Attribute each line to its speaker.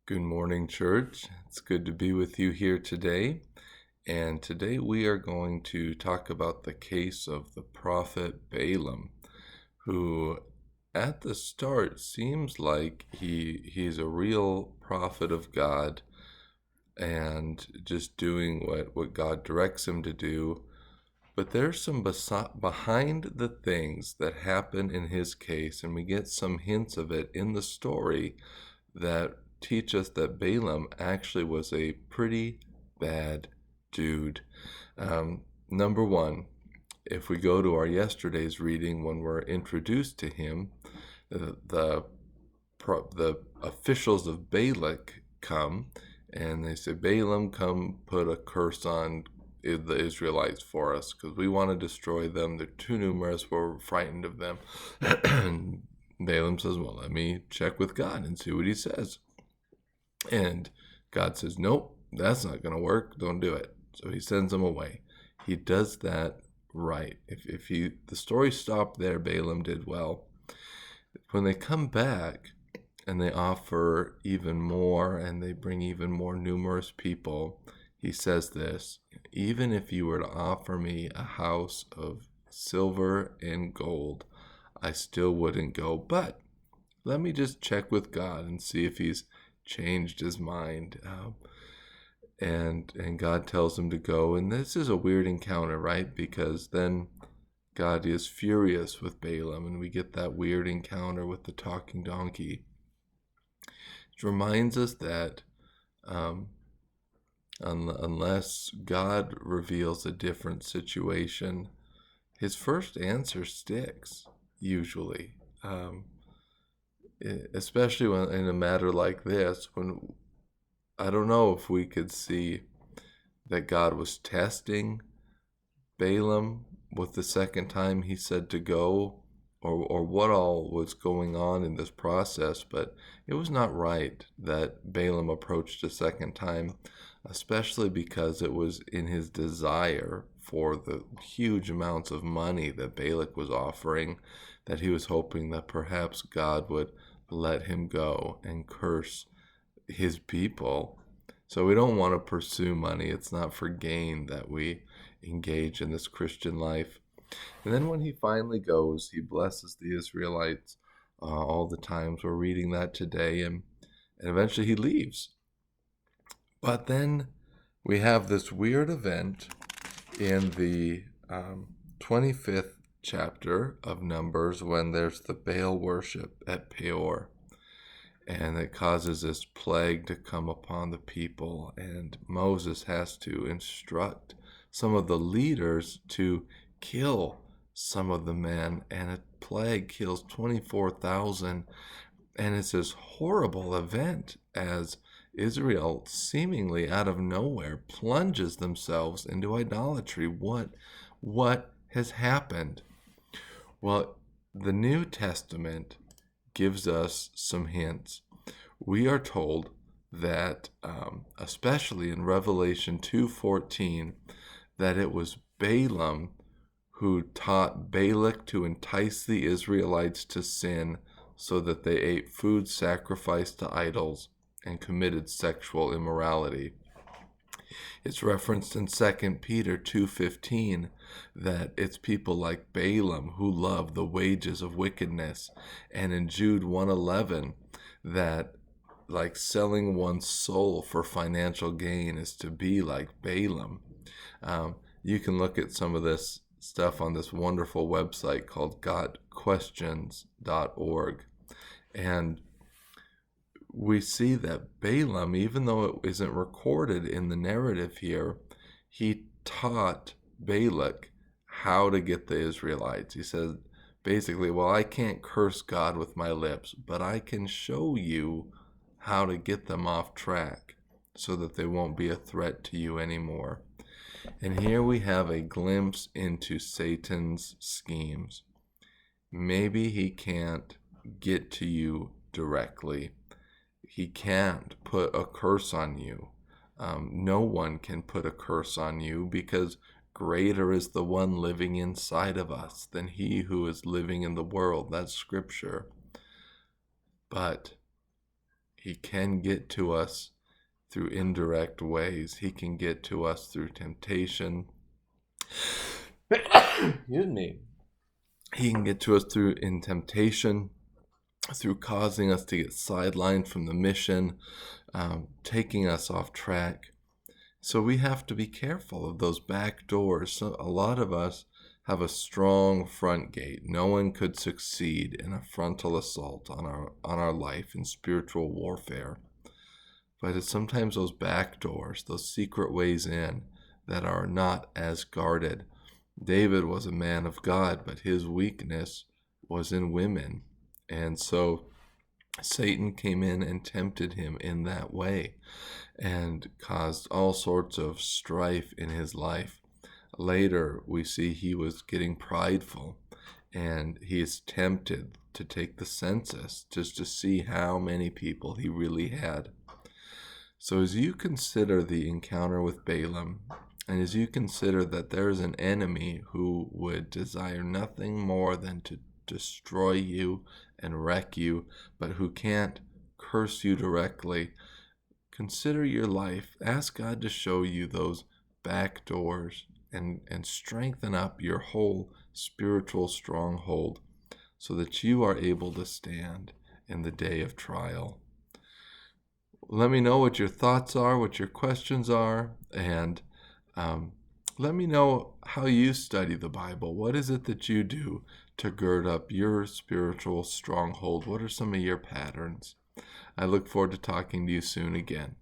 Speaker 1: Good morning, church. It's good to be with you here today. And today we are going to talk about the case of the prophet Balaam, who at the start seems like he's a real prophet of God and just doing what God directs him to do. But there's some behind the things that happen in his case, and we get some hints of it in the story that teach us that Balaam actually was a pretty bad dude. Number one, if we go to our yesterday's reading, when we're introduced to him, the officials of Balak come and they say, Balaam, come put a curse on the Israelites for us because we want to destroy them. They're too numerous. We're frightened of them. And Balaam says, well, let me check with God and see what he says. And God says, nope, that's not going to work. Don't do it. So he sends them away. He does that right. If the story stopped there, Balaam did well. When they come back and they offer even more and they bring even more numerous people, he says this, even if you were to offer me a house of silver and gold, I still wouldn't go. But let me just check with God and see if he's changed his mind. And God tells him to go. And this is a weird encounter, right? Because then God is furious with Balaam, and we get that weird encounter with the talking donkey. It reminds us that unless God reveals a different situation, his first answer sticks, usually. Especially when in a matter like this, when I don't know if we could see that God was testing Balaam with the second time he said to go, or what all was going on in this process, but it was not right that Balaam approached a second time, especially because it was in his desire for the huge amounts of money that Balak was offering, that he was hoping that perhaps God would let him go and curse his people. So we don't want to pursue money. It's not for gain that we engage in this Christian life. And then when he finally goes, he blesses the Israelites all the times. We're reading that today, and eventually he leaves. But then we have this weird event in the 25th chapter of Numbers when there's the Baal worship at Peor, and it causes this plague to come upon the people, and Moses has to instruct some of the leaders to kill some of the men, and a plague kills 24,000, and it's this horrible event as Israel seemingly out of nowhere plunges themselves into idolatry. What has happened? Well, the New Testament gives us some hints. We are told that, especially in Revelation 2:14, that it was Balaam who taught Balak to entice the Israelites to sin so that they ate food sacrificed to idols and committed sexual immorality. It's referenced in 2 Peter 2:15 that it's people like Balaam who love the wages of wickedness, and in Jude 1:11 that like selling one's soul for financial gain is to be like Balaam. You can look at some of this stuff on this wonderful website called gotquestions.org, and we see that Balaam, even though it isn't recorded in the narrative here, he taught Balak how to get the Israelites. He said, basically, well, I can't curse God with my lips, but I can show you how to get them off track so that they won't be a threat to you anymore. And here we have a glimpse into Satan's schemes. Maybe he can't get to you directly. He can't put a curse on you. No one can put a curse on you because greater is the one living inside of us than he who is living in the world. That's scripture. But he can get to us through indirect ways. He can get to us through temptation. Excuse me. He can get to us in temptation, through causing us to get sidelined from the mission, taking us off track. So we have to be careful of those back doors. So a lot of us have a strong front gate. No one could succeed in a frontal assault on our life in spiritual warfare. But it's sometimes those back doors, those secret ways in, that are not as guarded. David was a man of God, but his weakness was in women. And so Satan came in and tempted him in that way and caused all sorts of strife in his life. Later, we see he was getting prideful, and he is tempted to take the census just to see how many people he really had. So as you consider the encounter with Balaam, and as you consider that there is an enemy who would desire nothing more than to destroy you and wreck you, but who can't curse you directly, consider your life. Ask God to show you those back doors and strengthen up your whole spiritual stronghold so that you are able to stand in the day of trial. Let me know what your thoughts are, what your questions are, and let me know how you study the Bible. What is it that you do to gird up your spiritual stronghold? What are some of your patterns? I look forward to talking to you soon again.